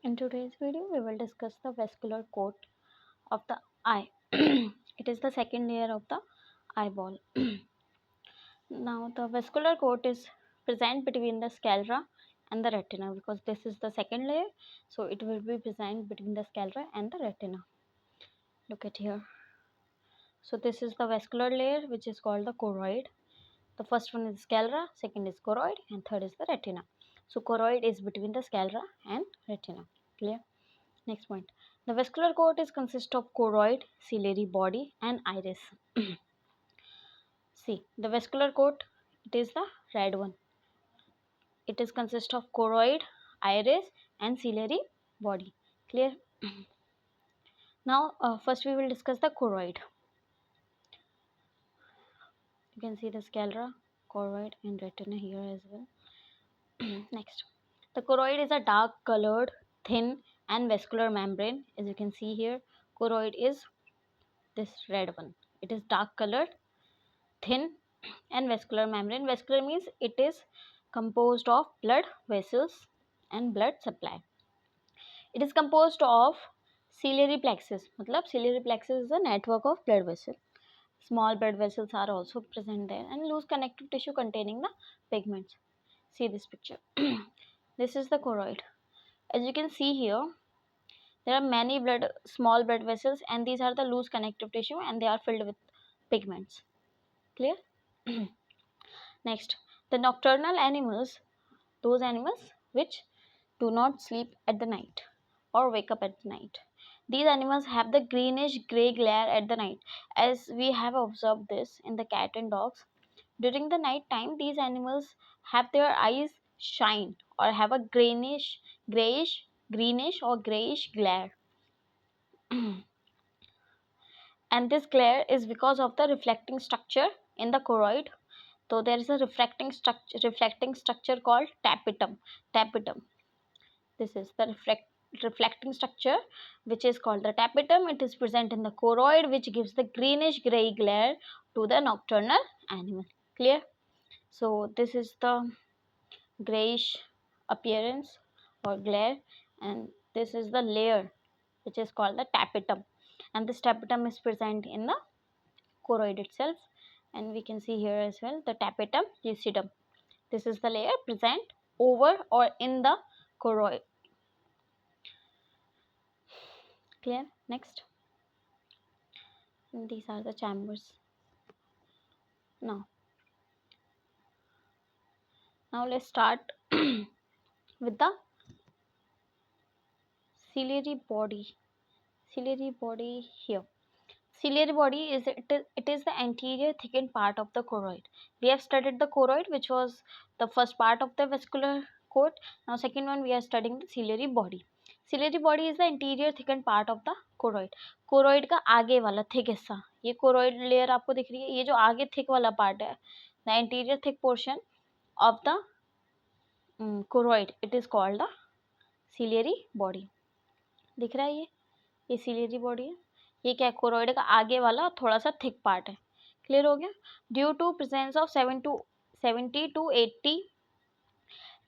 In today's video, we will discuss the vascular coat of the eye. It is the second layer of the eyeball. Now, the vascular coat is present between the sclera and the retina because this is the second layer, so it will be present between the sclera and the retina. Look at here. So, this is the vascular layer which is called the choroid. The first one is sclera, second is choroid, and third is the retina. So, choroid is between the sclera and retina. Clear? Next point. The vascular coat is consist of choroid, ciliary body, and iris. See, the vascular coat, it is the red one. It is consist of choroid, iris, and ciliary body. Clear? Now, first we will discuss the choroid. You can see the sclera, choroid, and retina here as well. Next, the choroid is a dark colored, thin, and vascular membrane. As you can see here, choroid is this red one. It is dark colored, thin, and vascular membrane. Vascular means it is composed of blood vessels and blood supply. It is composed of ciliary plexus. मतलब ciliary plexus is a network of blood vessels. Small blood vessels are also present there and loose connective tissue containing the pigments. See this picture. This is the choroid. As you can see here, there are many small blood vessels, and these are the loose connective tissue, and they are filled with pigments. Clear? Next, the nocturnal animals, those animals which do not sleep at the night or wake up at night. These animals have the greenish grey glare at the night, as we have observed this in the cat and dogs. During the night time, these animals have their eyes shine or have a greenish or grayish glare. And this glare is because of the reflecting structure in the choroid. So there is a reflecting structure called tapetum. This is the reflecting structure which is called the tapetum. It is present in the choroid, which gives the greenish grey glare to the nocturnal animal. Clear? So this is the grayish appearance or glare, and this is the layer which is called the tapetum, and this tapetum is present in the choroid itself, and we can see here as well the tapetum lucidum. This is the layer present over or in the choroid. Clear? Next, and these are the chambers. Now let's start with the ciliary body. Ciliary body here. Ciliary body is it is the anterior thickened part of the choroid. We have studied the choroid, which was the first part of the vascular coat. Now second one we are studying the ciliary body. Ciliary body is the anterior thickened part of the choroid. choroid का आगे वाला thick हिस्सा, ये choroid layer आपको दिख रही है, ये जो आगे thick वाला part है, the anterior thick portion of the choroid, it is called the ciliary body. दिख रहा है ये ciliary body है. ये क्या है, choroid का आगे वाला थोड़ा सा थिक पार्ट है. क्लियर हो गया? Due to presence of 70 to 80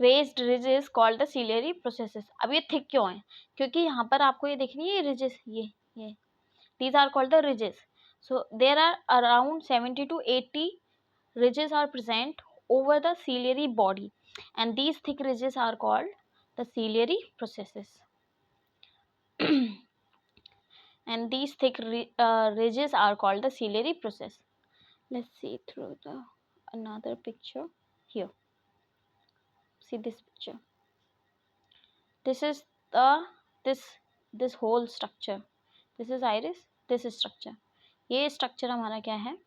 raised ridges called the ciliary processes. अब ये थिक क्यों है? क्योंकि यहाँ पर आपको ये दिख रही है, ये रिजेस, ये these are called the ridges. So there are around 70 to 80 ridges are present over the ciliary body, and these thick ridges are called the ciliary processes. And these thick ridges are called the ciliary process. Let's see through the another picture here. See this picture. This is the this whole structure. This is iris, this is structure. ये structure हमारा क्या है?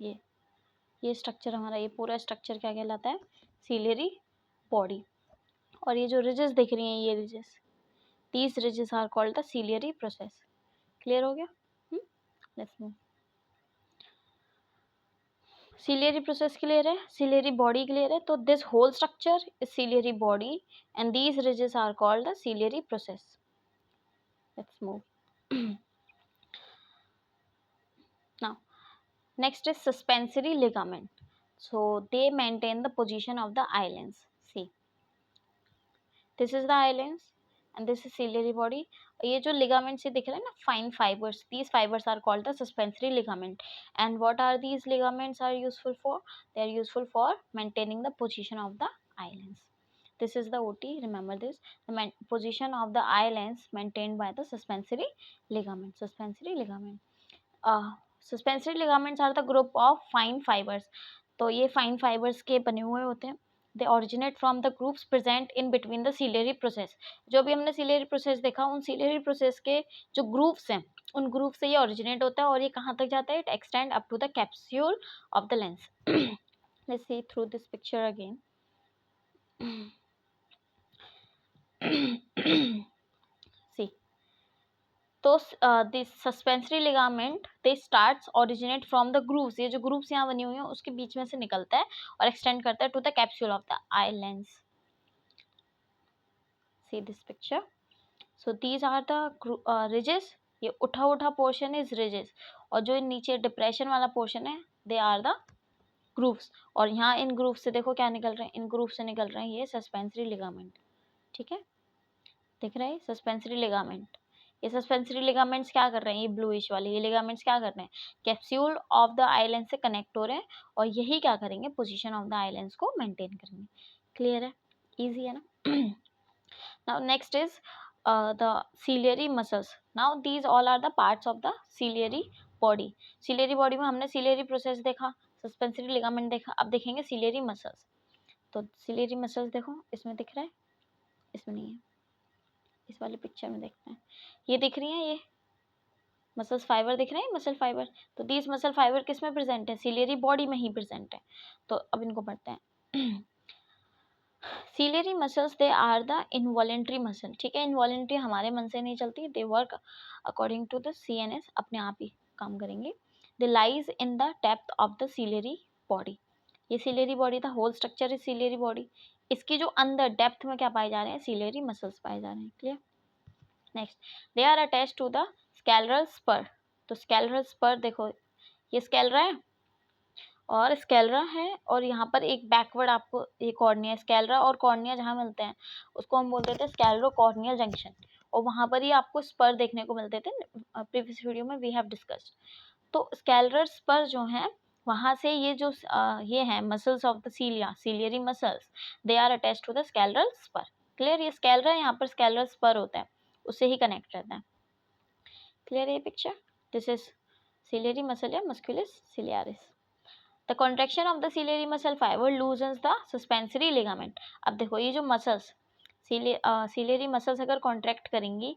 ये structure हमारा, ये पूरा structure क्या कहलाता है? Ciliary body. और ये जो ridges दिख रही हैं, ये ridges, these ridges are called the ciliary process. Clear हो गया? Let's move. Ciliary process clear है, ciliary body clear है. तो this whole structure is ciliary body, and these ridges are called the ciliary process. Let's move. Now, next is suspensory ligament. So they maintain the position of the eye lens. See, this is the eye lens. and this is ciliary body. ये जो ligaments ये दिख रहे हैं ना, fine fibers, these fibers are called the suspensory ligament. And what are these ligaments are useful for? They are useful for maintaining the position of the eye lens. This is the OT, remember this, the position of the eye lens maintained by the suspensory ligament. Suspensory ligament. Suspensory ligaments are the group of fine fibers. तो ये fine fibers के बने हुए होते हैं. They originate from the groups present in between the ciliary process. जो भी हमने ciliary process देखा, उन ciliary process के जो grooves हैं, उन ग्रुप से ये originate होता है और ये कहाँ तक जाता है? It extend up to the capsule of the lens. Let's see through this picture again. See, तो this suspensory ligament they starts originate from the grooves. ये जो ग्रूव्स यहाँ बनी हुई हैं उसके बीच में से निकलता है और एक्सटेंड करता है to the capsule of the eye lens. See this picture. So these are the ridges. ये उठा उठा पोर्शन इज रिजेस, और जो नीचे डिप्रेशन वाला पोर्शन है दे आर द ग्रूव्स. और यहाँ इन ग्रूव से देखो क्या निकल रहे हैं, इन ग्रूव से निकल रहे हैं ये सस्पेंसरी लिगामेंट. ठीक है, दिख रहा है सस्पेंसरी लिगामेंट. ये सस्पेंसरी लिगामेंट्स क्या कर रहे हैं, ये ब्लूइश वाले ये लिगामेंट्स क्या कर रहे हैं, capsule of the eye lens से कनेक्ट हो रहे हैं और यही क्या करेंगे, position of the eye lens को मेंटेन करेंगे. क्लियर है, इजी है ना. Now next is the ciliary muscles. Now these all are the parts of the ciliary body. Ciliary body में हमने सिलियरी प्रोसेस देखा, सस्पेंसरी लिगामेंट देखा, अब देखेंगे सिलियरी मसल्स. तो सिलियरी मसल्स देखो, इसमें दिख रहा है, इसमें नहीं है, इस वाली पिक्चर में देखते हैं. ये दिख रही है, ये मसल्स फाइबर दिख रहे हैं, मसल फाइबर. तो दीज मसल फाइबर किस में प्रेजेंट है, सिलियरी बॉडी में ही प्रेजेंट है. तो अब इनको पढ़ते हैं. Ciliary muscles they are the involuntary muscle. ठीक है, इनवॉलेंट्री हमारे मन से नहीं चलती, they work according to the CNS, अपने आप ही काम करेंगे. They lies in the depth of the ciliary body. ये सिलियरी बॉडी था, whole structure is ciliary body. इसकी जो अंदर डेप्थ में क्या पाए जा रहे हैं, सिलियरी मसल्स पाए जा रहे हैं. Clear. Next, they are attached to the scleral spur. तो स्कैलरल स्पर देखो, ये स्कैलरा है और स्कैलरा है, और यहाँ पर एक बैकवर्ड आपको ये कॉर्निया, स्कैलरा और कॉर्निया जहाँ मिलते हैं उसको हम बोलते थे स्कैलरो कॉर्नियल जंक्शन, और वहाँ पर ही आपको स्पर देखने को मिलते थे. प्रीवियस वीडियो में वी हैव डिस्कस्ड. तो स्कैलरल स्पर जो है, वहाँ से ये जो ये हैं muscles of the cilia, ciliary muscles, they are attach to the scleral spur. Clear. ये स्कैलरा, यहाँ पर स्कैलरल स्पर होता है, उससे ही कनेक्ट रहता है. क्लियर है ये picture. This is ciliary muscle या musculus ciliaris. The contraction of the ciliary muscle fibre loosens the suspensory ligament. अब देखो ये जो मसल्स सिलियरी मसल्स अगर कॉन्ट्रैक्ट करेंगी,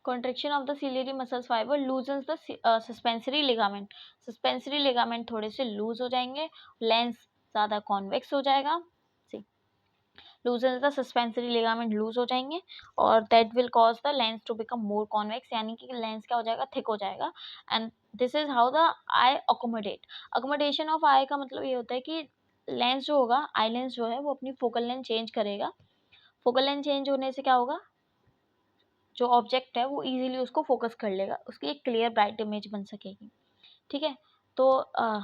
contraction of the ciliary muscles fibre loosens the suspensory ligament. Suspensory ligament थोड़े से loose हो जाएंगे, लेंस ज़्यादा कॉन्वेक्स हो जाएगा. Loosens the suspensory ligament loose हो जाएंगे और that will cause the lens to become more convex, यानी कि लेंस क्या हो जाएगा, थिक हो जाएगा. And this is how the eye accommodate. Accommodation of eye का मतलब ये होता है कि लेंस जो होगा, आई लेंस जो है वो अपनी फोकल लेंथ चेंज करेगा. फोकल लेंथ चेंज होने से क्या होगा, जो ऑब्जेक्ट है वो इजीली उसको फोकस कर लेगा, उसकी एक क्लियर ब्राइट इमेज बन सकेगी. ठीक है. तो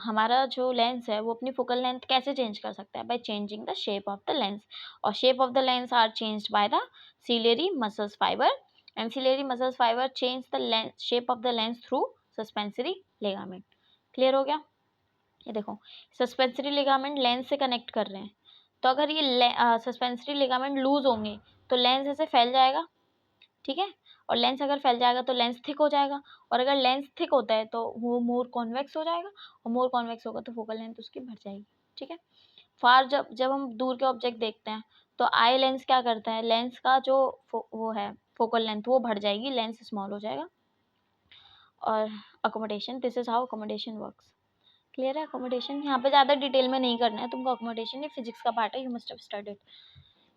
हमारा जो लेंस है वो अपनी फोकल लेंथ कैसे चेंज कर सकता है, by changing the shape of the lens. और shape of the lens are changed by the ciliary muscles fibre, and ciliary muscles fibre change the lens, shape of the lens through suspensory ligament. Clear हो गया. ये देखो, suspensory ligament lens से connect कर रहे हैं, तो अगर ये सस्पेंसरी लिगामेंट लूज होंगे तो लेंस ऐसे फैल जाएगा. ठीक है, और लेंस अगर फैल जाएगा तो लेंस थिक हो जाएगा, और अगर लेंस थिक होता है तो वो मोर कॉन्वेक्स हो जाएगा, और मोर कॉन्वेक्स होगा तो फोकल लेंथ उसकी बढ़ जाएगी. ठीक है. फार जब जब हम दूर के ऑब्जेक्ट देखते हैं तो आई लेंस क्या करता है, लेंस का जो वो है फोकल लेंथ वो बढ़ जाएगी, लेंस स्मॉल हो जाएगा. और accommodation, this is how accommodation works. Clear है. अकोमोडेशन यहाँ पे ज़्यादा डिटेल में नहीं करना है तुमको, अकोमोडेशन ये फिजिक्स का पार्ट है, you must have studied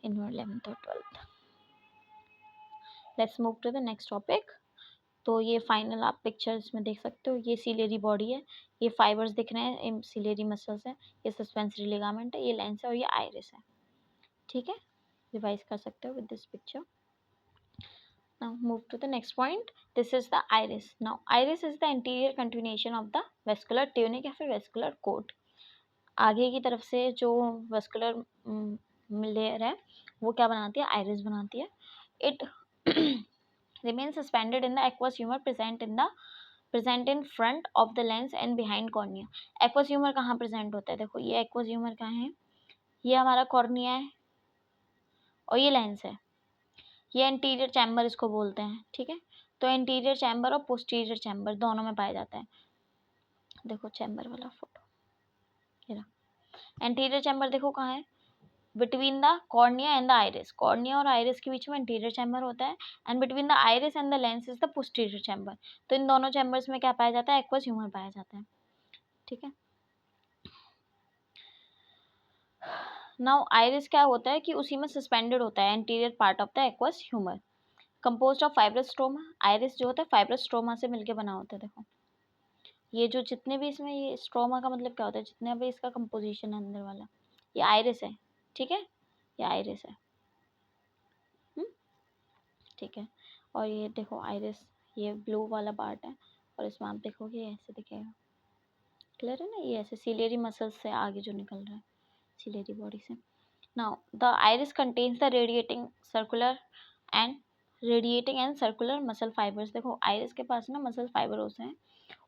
in your 11th और 12th. Let's move to the next topic. तो ये फाइनल आप पिक्चर्स में देख सकते हो, ये सिलियरी बॉडी है, ये फाइबर्स दिख रहे हैं, ये सिलियरी मसल्स है, ये सस्पेंसरी लिगामेंट है, ये लेंस है और ये आइरिस है. ठीक है, रिवाइज कर सकते हो with this picture. Now move to the next point. This is the iris. Now iris is the interior continuation of the vascular tunic या फिर वेस्कुलर कोट. आगे की तरफ से जो वेस्कुलर लेयर है वो क्या बनाती है, आइरिस बनाती है. It remains suspended in the aqueous humor present in front of the lens and behind cornea. aqueous humor कहाँ present होता है, देखो ये aqueous humor कहाँ है, ये हमारा कॉर्निया है और ये लेंस है, ये एंटीरियर चैम्बर इसको बोलते हैं. ठीक है, तो एंटीरियर चैम्बर और पोस्टीरियर चैम्बर दोनों में पाया जाता है. देखो चैम्बर वाला फोटो, ये रहा एंटीरियर चैम्बर. देखो कहाँ है, between the cornea and the iris. Cornea और आइरिस के बीच में इंटीरियर चैम्बर होता है and between the iris and the lens is the posterior chamber. तो इन दोनों चैम्बर्स में क्या पाया जाता है, एक्वस ह्यूमर पाया जाता है. ठीक है, नाउ आइरिस क्या होता है कि उसी में सस्पेंडेड होता है anterior part of the aqueous humour, composed of fibrous stroma. Iris जो होता है फाइब्रस स्ट्रोमा से मिलकर बना होता है. देखो ये जो जितने भी इसमें, ये स्ट्रोमा का मतलब क्या होता है, जितने भी इसका कंपोजिशन है अंदर वाला, ये आइरिस है. ठीक है, ये आइरिस है. ठीक है, और ये देखो आइरिस, ये ब्लू वाला पार्ट है और इसमें आप देखोगे ये ऐसे दिखेगा. क्लियर है ना, ये ऐसे सिलेरी मसल्स से आगे जो निकल रहा है सिलेरी बॉडी से. Now the iris contains the radiating and circular muscle fibres. देखो आइरिस के पास ना मसल फाइबर होते हैं,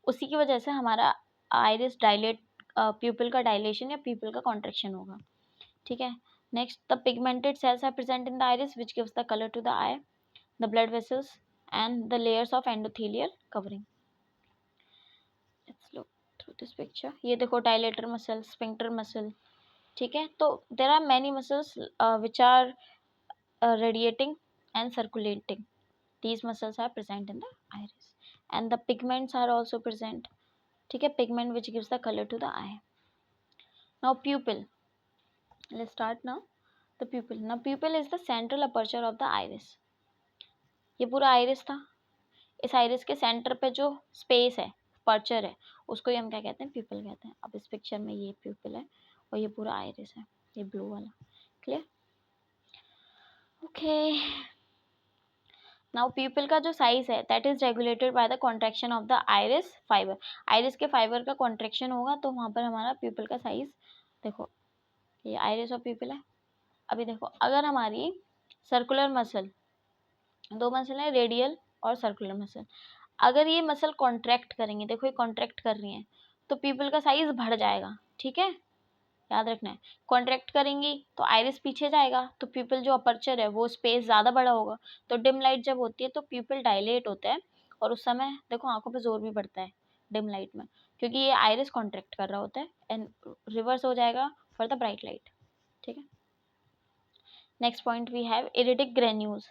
उसी की वजह से हमारा आइरिस डायलेट, प्यूपिल का डायलेशन या प्यूपिल का कॉन्ट्रेक्शन होगा. ठीक है, next the pigmented cells are present in the iris which gives the colour to the eye, the blood vessels and the layers of endothelial covering. Let's look through this picture. ये देखो dilator muscle, sphincter muscle. ठीक है, तो there are many muscles which are radiating and circulating. These muscles are present in the iris and the pigments are also present. ठीक है, pigment which gives the color to the eye. Now pupil. Let's start now. The pupil. Now pupil is the central aperture of the iris. ये पूरा iris था, इस iris के centre पे जो space है, पर्चर है, उसको ही हम क्या कहते हैं, प्यूपिल कहते हैं. अब इस पिक्चर में ये प्यूपिल है और ये पूरा आइरिस है, ये ब्लू वाला. Clear, okay. नाउ प्यूपिल का जो साइज है that is regulated by the contraction of the iris fibre. Iris के फाइबर का कॉन्ट्रैक्शन होगा तो वहाँ पर हमारा प्यूपिल का साइज, देखो ये आइरिस और प्यूपिल है. अभी देखो अगर हमारी सर्कुलर मसल, दो मसल है, रेडियल और सर्कुलर मसल, अगर ये मसल कॉन्ट्रैक्ट करेंगे, देखो ये कॉन्ट्रैक्ट कर रही हैं, तो प्यूपिल का साइज बढ़ जाएगा. ठीक है, याद रखना है. कॉन्ट्रैक्ट करेंगी तो आइरिस पीछे जाएगा, तो प्यूपिल जो अपर्चर है वो स्पेस ज़्यादा बड़ा होगा. तो डिम लाइट जब होती है तो प्यूपिल डायलेट होता है और उस समय देखो आंखों पे जोर भी पड़ता है डिम लाइट में, क्योंकि ये आइरिस कॉन्ट्रैक्ट कर रहा होता है एंड रिवर्स हो जाएगा फॉर द ब्राइट लाइट. ठीक है, next point we have iridic granules.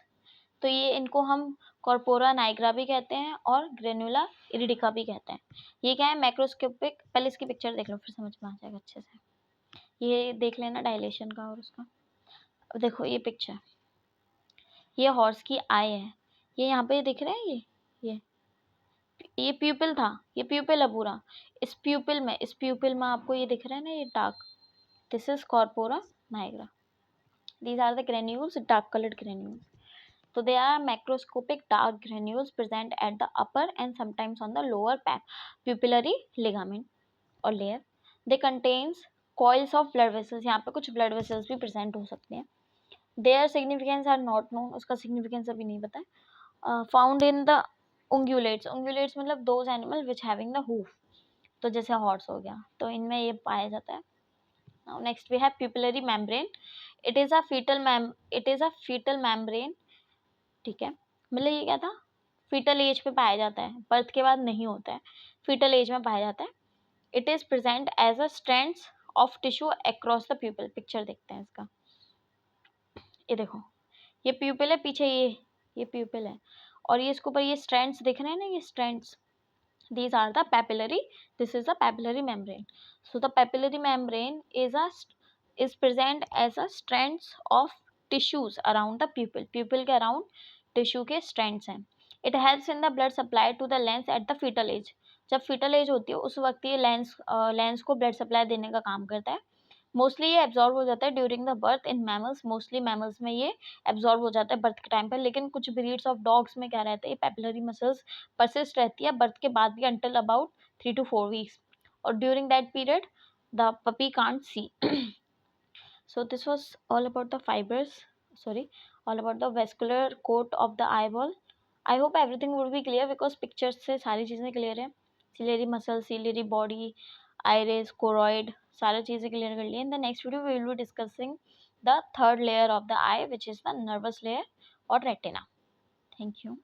तो ये इनको हम कॉर्पोरा नाइग्रा भी कहते हैं और ग्रेनुला इरिडिका भी कहते हैं. ये क्या है, मैक्रोस्कोपिक. पहले इसकी पिक्चर देख लो फिर समझ में आ जाएगा अच्छे से. ये देख लेना डायलेशन का और उसका. अब देखो ये पिक्चर, ये हॉर्स की आई है, ये यहाँ पे दिख रहा है, ये प्यूपिल था, ये प्यूपिल है पूरा. इस प्यूपिल में आपको ये दिख रहा है ना, ये dark, this is corpora nigra. These are the granules, dark coloured granules. So they are macroscopic dark granules present at the upper and sometimes on the lower pupillary ligament or layer. They contains coils of blood vessels. यहाँ पे कुछ blood vessels भी present हो सकते हैं. Their significance are not known. उसका significance अभी नहीं पता है. Found in the ungulates. Ungulates मतलब those animal which having the hoof. तो जैसे horse हो गया, तो इनमें ये पाया जाता है. Now next we have pupillary membrane. It is a fetal membrane. ठीक है, मतलब ये क्या था, फीटल एज पे पाया जाता है, बर्थ के बाद नहीं होता है, फीटल एज में पाया जाता है. It is present as a strands of tissue across the pupil. Picture देखते हैं इसका. ये देखो ये प्यूपिल है, पीछे ये प्यूपिल है और ये इसके ऊपर ये स्ट्रैंड्स दिख रहे हैं ना, ये strands, these are the papillary, this is the papillary membrane. So the papillary membrane is present as a strands of tissues around the pupil. Pupil के around tissue के strands हैं. It helps in the blood supply to the lens at the fetal age. जब fetal age होती है उस वक्त ये lens को blood supply देने का काम करता है. मोस्टली ये एब्जॉर्ब हो जाता है during the birth in mammals. Mostly mammals में ये एब्जॉर्ब हो जाता है बर्थ के टाइम पर, लेकिन कुछ ब्रीड्स ऑफ डॉग्स में क्या रहता है, ये पेपिलरी मसल्स परसिस्ट रहती है बर्थ के बाद भी अंटिल अबाउट 3 to 4 weeks, और during that period the puppy can't see. So this was all about the fibers sorry, all about the vascular coat of the eyeball. I hope everything would be clear because pictures से सारी चीज़ें clear है. Ciliary muscle, ciliary body, iris, choroid, सारी चीज़ें clear कर ली. In the next video we will be discussing the third layer of the eye, which is the nervous layer or retina. Thank you.